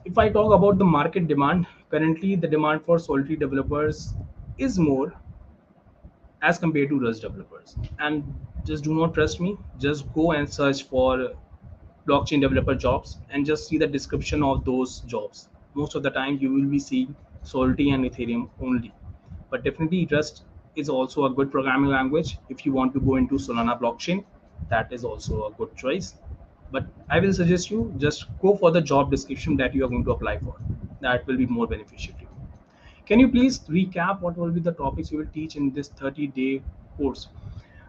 if I talk about the market demand, currently the demand for Solidity developers is more as compared to Rust developers. And just do not trust me, just go and search for blockchain developer jobs and just see the description of those jobs. Most of the time, you will be seeing Solidity and Ethereum only. But definitely, Rust is also a good programming language. If you want to go into Solana blockchain, that is also a good choice. But I will suggest you just go for the job description that you are going to apply for. That will be more beneficial to you. Can you please recap what will be the topics you will teach in this 30-day course?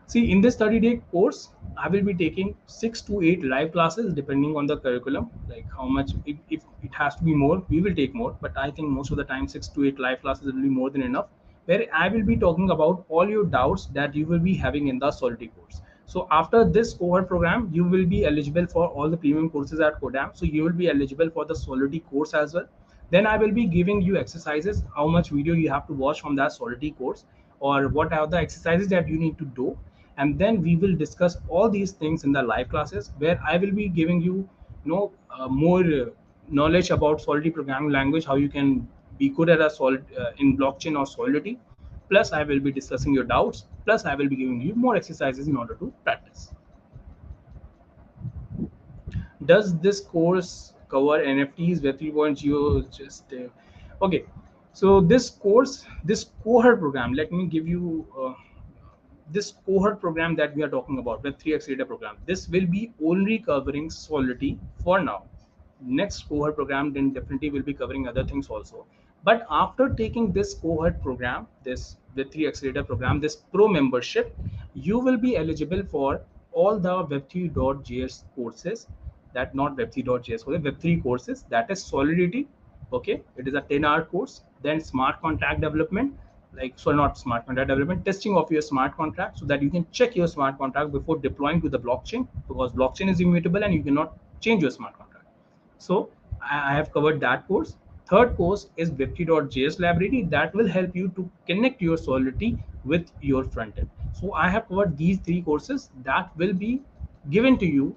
See, in this 30-day course, I will be taking 6 to 8 live classes depending on the curriculum. Like how much, if it has to be more, we will take more. But I think most of the time, 6 to 8 live classes will be more than enough. Where I will be talking about all your doubts that you will be having in the Solidity course. So after this cohort program, you will be eligible for all the premium courses at Codam. So you will be eligible for the Solidity course as well. Then I will be giving you exercises, how much video you have to watch from that Solidity course, or what are the exercises that you need to do. And then we will discuss all these things in the live classes where I will be giving you, more knowledge about Solidity programming language, how you can be good at a solid in blockchain or Solidity. Plus, I will be discussing your doubts. Plus, I will be giving you more exercises in order to practice. Does this course cover NFTs, Web 3.0? Just okay. So this cohort program, let me give you this cohort program that we are talking about, Web3 Accelerator program. This will be only covering Solidity for now. Next cohort program then definitely will be covering other things also. But after taking this cohort program, this Web3 Accelerator program, this pro membership, you will be eligible for all the Web3.js courses. That not Web3.js, Web3 courses. That is Solidity. Okay, it is a 10-hour course. Then smart contract development, like, so not smart contract development, testing of your smart contract, so that you can check your smart contract before deploying to the blockchain, because blockchain is immutable and you cannot change your smart contract. So I have covered that course. Third course is Web3.js library that will help you to connect your Solidity with your front end. So I have covered these three courses that will be given to you,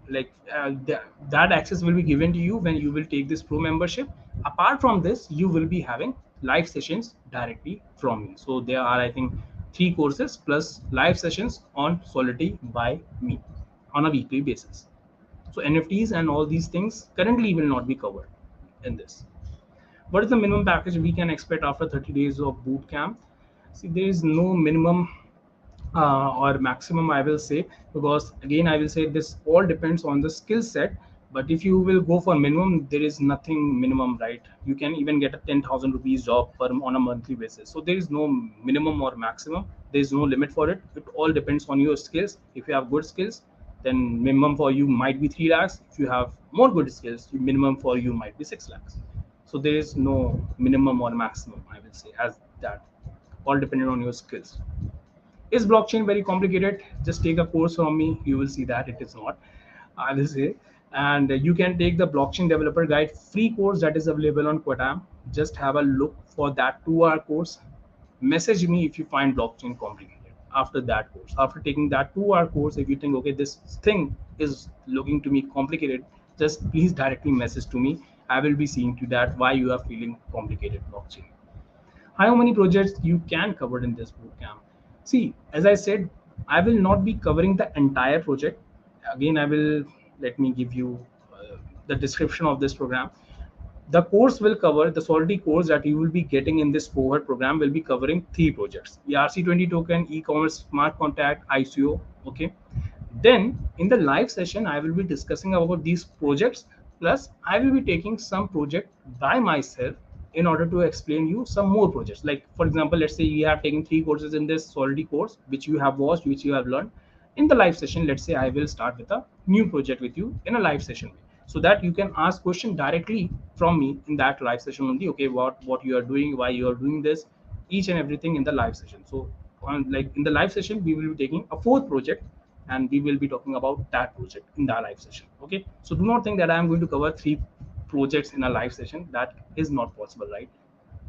like that access will be given to you when you will take this pro membership. Apart from this, you will be having live sessions directly from me. So there are, I think, three courses plus live sessions on Solidity by me on a weekly basis. So NFTs and all these things currently will not be covered in this. What is the minimum package we can expect after 30 days of boot camp? See, there is no minimum or maximum, I will say, because again, I will say this all depends on the skill set. But if you will go for minimum, there is nothing minimum, right? You can even get a 10,000 rupees job on a monthly basis. So there is no minimum or maximum. There is no limit for it. It all depends on your skills. If you have good skills, then minimum for you might be 3 lakhs. If you have more good skills, minimum for you might be 6 lakhs. So there is no minimum or maximum, I will say, as that all dependent on your skills. Is blockchain very complicated? Just take a course from me. You will see that it is not, I will say. And you can take the blockchain developer guide free course that is available on Quatam. Just have a look for that 2-hour course. Message me if you find blockchain complicated after that course. After taking that 2-hour course, if you think, okay, this thing is looking to me complicated, just please directly message to me. I will be seeing to that why you are feeling complicated blockchain. How many projects you can cover in this bootcamp? See, as I said, I will not be covering the entire project. Again, I will let me give you the description of this program. The course will cover the Solidity course that you will be getting in this cohort program will be covering three projects: ERC20 token, e-commerce, smart contact, ICO. Okay. Then in the live session, I will be discussing about these projects. Plus, I will be taking some project by myself in order to explain you some more projects. Like, for example, let's say you have taken three courses in this Solidity course, which you have watched, which you have learned. In the live session, let's say I will start with a new project with you in a live session, so that you can ask question directly from me in that live session only. Okay, what you are doing, why you are doing this, each and everything in the live session. So on, like, in the live session, we will be taking a fourth project and we will be talking about that project in the live session. Okay, so do not think that I am going to cover three projects in a live session. That is not possible, right?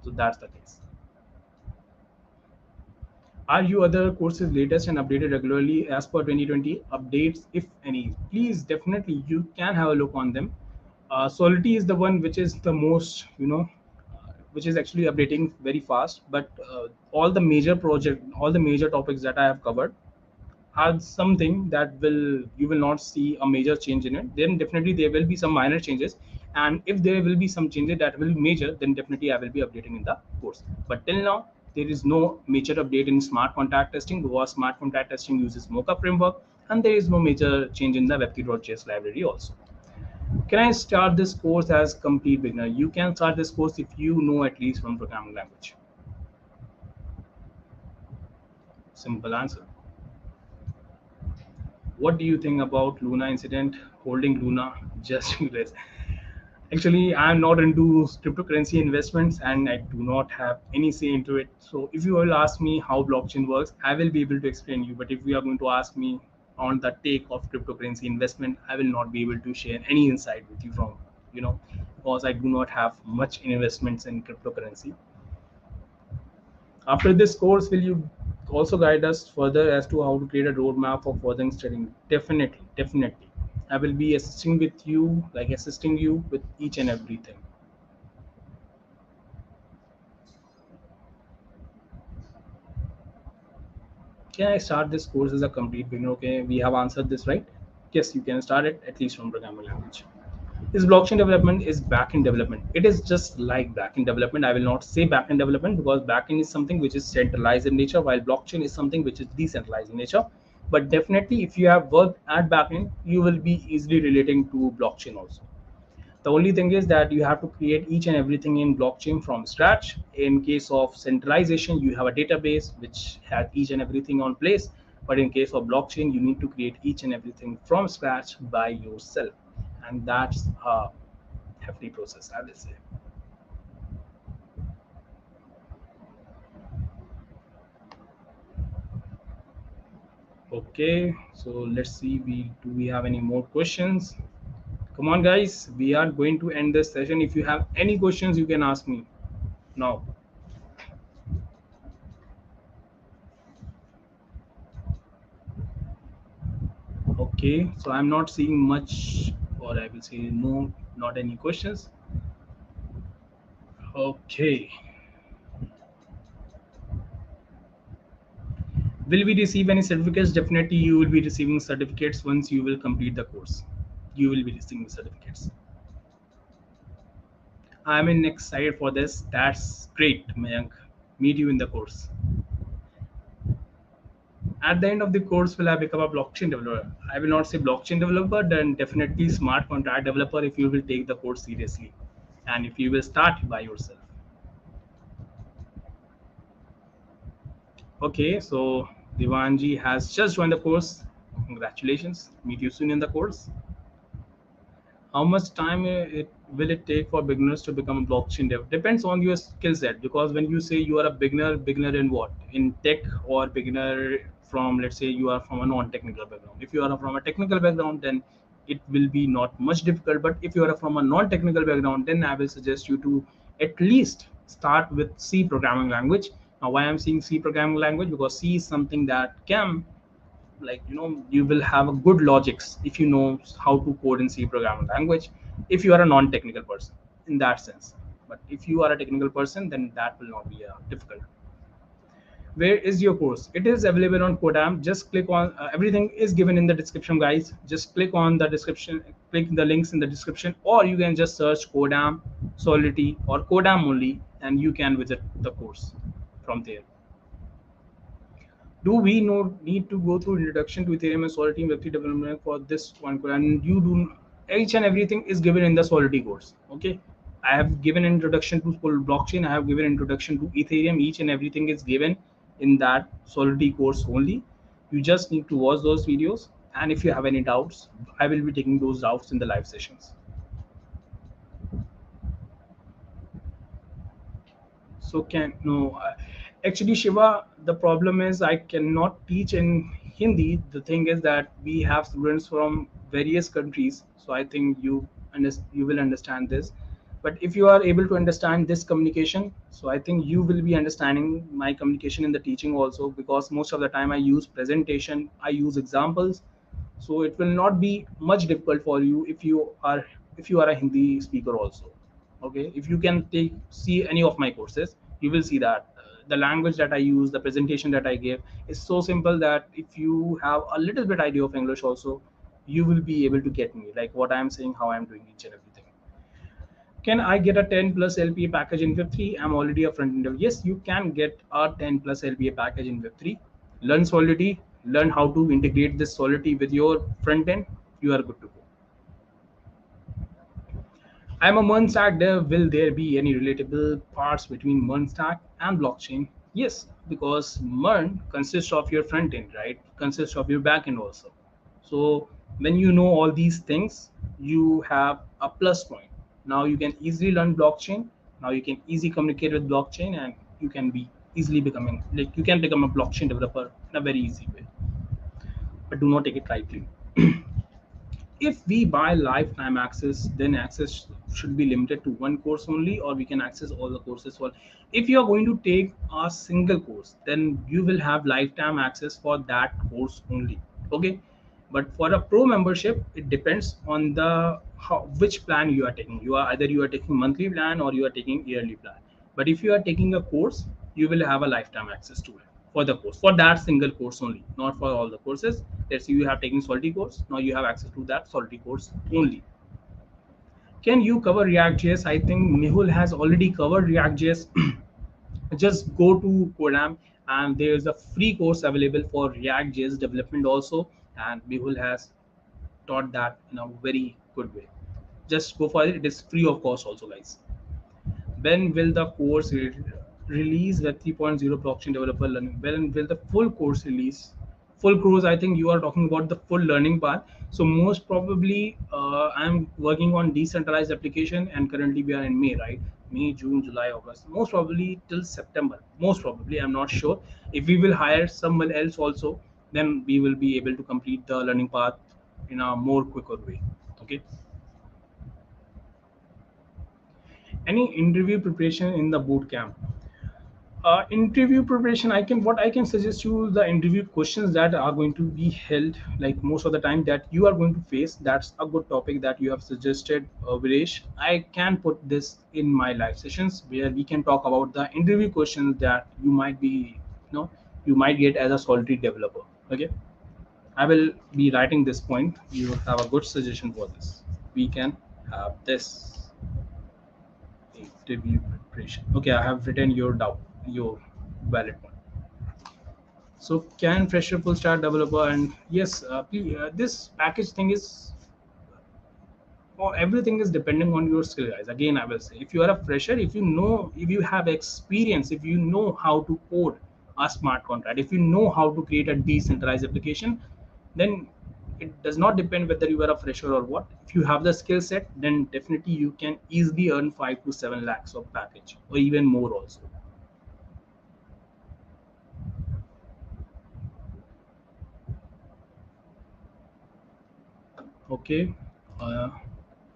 So that's the case. Are you other courses latest and updated regularly as per 2020 updates, if any? Please, definitely, you can have a look on them. Solidity is the one which is the most, which is actually updating very fast. But all the major topics that I have covered are something that will you will not see a major change in it. Then definitely there will be some minor changes, and if there will be some changes that will be major, then definitely I will be updating in the course. But till now, there is no major update in smart contract testing, because smart contract testing uses Mocha framework, and there is no major change in the web3.js library also. Can I start this course as complete beginner? You can start this course if you know at least one programming language. Simple answer. What do you think about Luna incident? Holding Luna just this. Actually, I'm not into cryptocurrency investments and I do not have any say into it. So if you will ask me how blockchain works, I will be able to explain you. But if you are going to ask me on the take of cryptocurrency investment, I will not be able to share any insight with you from, because I do not have much investments in cryptocurrency. After this course, will you also guide us further as to how to create a roadmap for further studying? Definitely, definitely. I will be assisting you with each and everything. Can I start this course as a complete beginner? Okay, we have answered this, right? Yes, you can start it at least from programming language. Is blockchain development is backend development? It is just like backend development. I will not say backend development because backend is something which is centralized in nature, while blockchain is something which is decentralized in nature. But definitely, if you have worked at backend, you will be easily relating to blockchain also. The only thing is that you have to create each and everything in blockchain from scratch. In case of centralization, you have a database which has each and everything on place. But in case of blockchain, you need to create each and everything from scratch by yourself. And that's a hefty process, I will say. Okay, so let's see. We have any more questions? Come on, guys. We are going to end this session. If you have any questions, you can ask me now. Okay, so I'm not seeing much, or I will say no, not any questions. Okay, will we receive any certificates? Definitely, you will be receiving certificates once you will complete the course. You will be receiving certificates. I'm in excited for this. That's great, Mayank. Meet you in the course. At the end of the course, will I become a blockchain developer? I will not say blockchain developer, then definitely smart contract developer if you will take the course seriously and if you will start by yourself. Okay, so Divanji has just joined the course. Congratulations. Meet you soon in the course. How much time will it take for beginners to become a blockchain dev? Depends on your skill set, because when you say you are a beginner in what? In tech, or beginner from, let's say you are from a non-technical background. If you are from a technical background, then it will be not much difficult. But if you are from a non-technical background, then I will suggest you to at least start with C programming language. Now, why I'm saying C programming language? Because C is something that can, like, you will have a good logics if you know how to code in C programming language, if you are a non-technical person in that sense. But if you are a technical person, then that will not be difficult. Where is your course? It is available on Codam. Just click on, everything is given in the description, guys. Just click on the description, click the links in the description, or you can just search Codam Solidity or Codam only, and you can visit the course from there. Do we need to go through introduction to Ethereum and Solidity Web3 development for this one course? And you do, each and everything is given in the Solidity course. Okay, I have given introduction to full blockchain. I have given introduction to Ethereum. Each and everything is given in that Solidity course only. You just need to watch those videos. And if you have any doubts, I will be taking those doubts in the live sessions. So can no, actually Shiva, the problem is I cannot teach in Hindi. The thing is that we have students from various countries, so I think you will understand this. But if you are able to understand this communication, so I think you will be understanding my communication in the teaching also, because most of the time I use presentation, I use examples, so it will not be much difficult for you if you are a Hindi speaker also. Okay, if you can see any of my courses, you will see that the language that I use, the presentation that I give is so simple that if you have a little bit idea of English also, you will be able to get me, like what I am saying, how I am doing each and everything. Can I get a 10 plus LPA package in Web3? I'm already a front end developer. Yes, you can get a 10 plus LPA package in Web3. Learn Solidity, learn how to integrate this Solidity with your front end. You are good to go. I'm a MERN stack dev. Will there be any relatable parts between MERN stack and blockchain? Yes, because MERN consists of your front end, right? Consists of your back end also. So when you know all these things, you have a plus point. Now you can easily learn blockchain. Now you can easily communicate with blockchain, and you can be easily becoming, like, you can become a blockchain developer in a very easy way. But do not take it lightly. If we buy lifetime access, then access should be limited to one course only, or we can access all the courses for. If you are going to take a single course, then you will have lifetime access for that course only. Okay, but for a pro membership, it depends on the which plan you are taking. You are either you are taking monthly plan or you are taking yearly plan. But if you are taking a course, you will have a lifetime access to it for the course, for that single course only, not for all the courses. Let's say you have taken Solidity course, now you have access to that Solidity course only. Can you cover React.js? I think Mehul has already covered React.js. Just go to Codam, and there's a free course available for React.js development also, and Mehul has taught that in a very good way. just go for it. It is free of cost also, guys. When will the course release Web 3.0 blockchain developer learning? When will the full course release? Full course, I think you are talking about the full learning part. So most probably, I'm working on decentralized application, and currently we are in May, right? May, June, July, August. Most probably till September. Most probably, I'm not sure. If we will hire someone else also, then we will be able to complete the learning path in a more quicker way. Okay. Any interview preparation in the boot camp? Interview preparation, I can, what I can suggest you, the interview questions that are going to be held, like most of the time that you are going to face. That's a good topic that you have suggested, Viresh. I can put this in my live sessions where we can talk about the interview questions that you might be, you might get as a solitary developer. Okay, I will be writing this point. You have a good suggestion for this. We can have this interview preparation. Okay, I have written your doubt, your valid point. So can fresher full stack developer, and yes, this package thing is, oh, everything is depending on your skill, guys. Again, I will say, if you are a fresher, if you know, if you have experience, if you know how to code a smart contract, if you know how to create a decentralized application, then it does not depend whether you are a fresher or what. If you have the skill set, then definitely you can easily earn 5 to 7 lakhs of package, or even more also. Okay. Uh,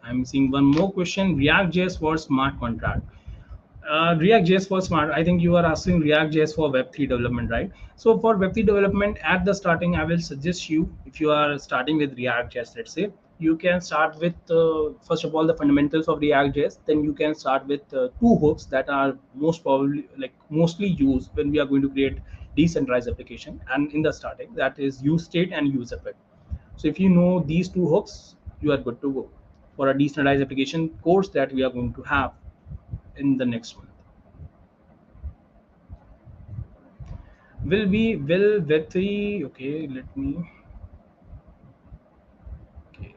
I'm seeing one more question. React.js for smart contract. React.js for smart. I think you are asking React.js for Web3 development, right? So for Web3 development, at the starting, I will suggest you, if you are starting with React.js, let's say, you can start with first of all the fundamentals of React.js. Then you can start with two hooks that are most probably, like, mostly used when we are going to create decentralized application. And in the starting, that is use state and use effect. So if you know these two hooks, you are good to go for a decentralized application course that we are going to have in the next month. Will Web3, okay, let me, okay,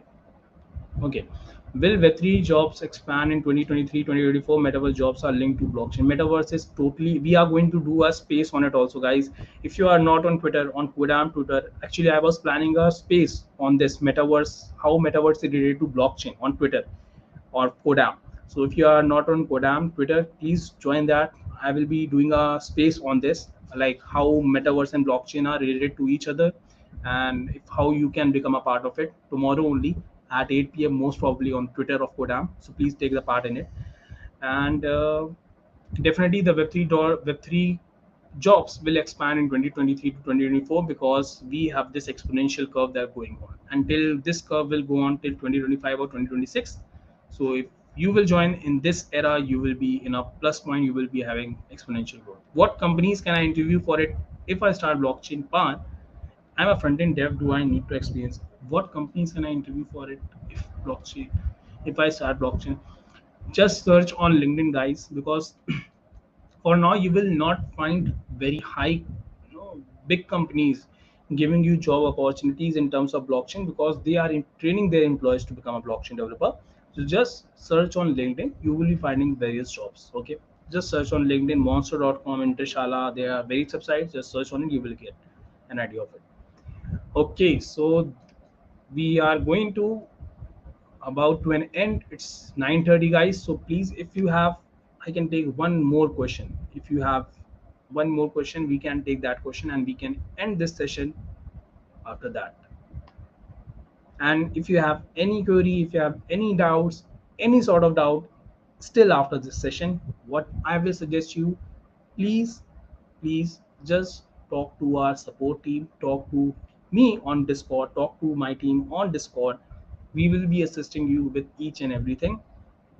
okay. Will Web3 jobs expand in 2023, 2024? Metaverse jobs are linked to blockchain. Metaverse is totally, we are going to do a space on it also, guys. If you are not on Twitter, on Kodam Twitter, actually, I was planning a space on this metaverse, how metaverse is related to blockchain on Twitter or Kodam. So if you are not on Kodam Twitter, please join that. I will be doing a space on this, like how metaverse and blockchain are related to each other, and if, how you can become a part of it tomorrow only at 8 p.m. most probably on Twitter of Kodam. So please take the part in it. And definitely the Web3 jobs will expand in 2023 to 2024 because we have this exponential curve that going on. Until this curve will go on till 2025 or 2026. So if you will join in this era, you will be in a plus point. You will be having exponential growth. What companies can I interview for it? If I start blockchain path, I'm a front end dev. Do I need to experience? What companies can I interview for it? If blockchain, if I start blockchain, just search on LinkedIn, guys, because for now you will not find very high, big companies giving you job opportunities in terms of blockchain because they are training their employees to become a blockchain developer. So just search on LinkedIn, you will be finding various jobs. Okay, just search on LinkedIn, monster.com, Intershala, there are various websites. Just search on it, you will get an idea of it. Okay, so we are going to about to an end. It's 9:30, guys. So please, if you have, I can take one more question. If you have one more question, we can take that question and we can end this session after that. And if you have any query, if you have any doubts, any sort of doubt, still after this session, what I will suggest you, please, please just talk to our support team, talk to me on Discord, talk to my team on Discord. We will be assisting you with each and everything.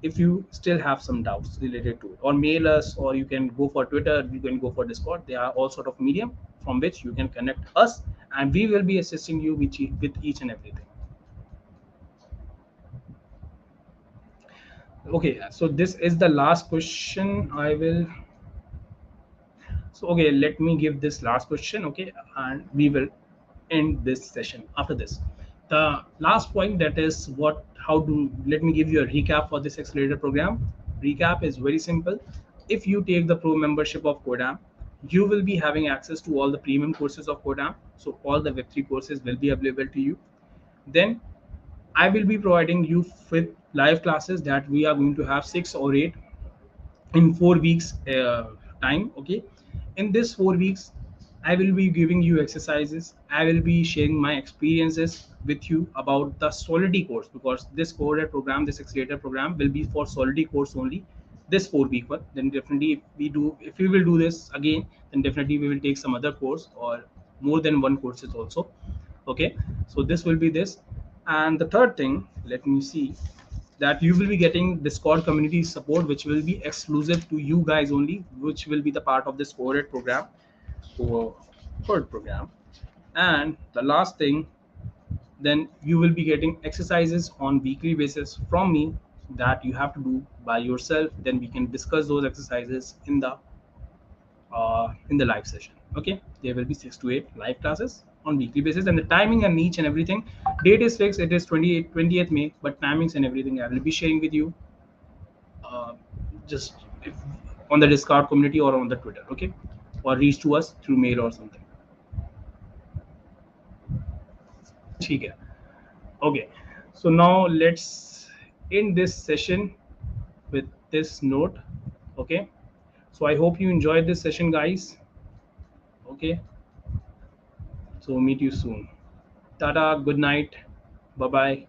If you still have some doubts related to it, or mail us, or you can go for Twitter, you can go for Discord. There are all sort of medium from which you can connect us, and we will be assisting you with each and everything. Okay, so this is the last question. I will, so okay, let me give this last question. Okay, and we will end this session after this. The last point, that is what how do let me give you a recap for this accelerator program. Recap is very simple. If you take the pro membership of Codam, you will be having access to all the premium courses of Codam. So all the web3 courses will be available to you. Then I will be providing you with live classes that we are going to have 6 or 8 in 4 weeks time. Okay, in this 4 weeks I will be giving you exercises. I will be sharing my experiences with you about the solidity course, because this Cohort program, this accelerator program will be for solidity course only. This 4 week one, then definitely if we will do this again, then definitely we will take some other course or more than one courses also. Okay, so this will be this. And the third thing, let me see, that you will be getting Discord community support, which will be exclusive to you guys only, which will be the part of this Cohort program. Cohort program. And the last thing, then you will be getting exercises on weekly basis from me that you have to do by yourself. Then we can discuss those exercises in the live session. Okay, there will be 6 to 8 live classes on weekly basis, and the timing and each and everything. Date is fixed. It is 20th May, but timings and everything I will be sharing with you uh, just if, on the Discord community or on the Twitter. Okay, or reach to us through mail or something. ठीक है. Okay, so now let's end this session with this note. Okay, so I hope you enjoyed this session, guys. Okay, so meet you soon. Tata, good night, bye bye.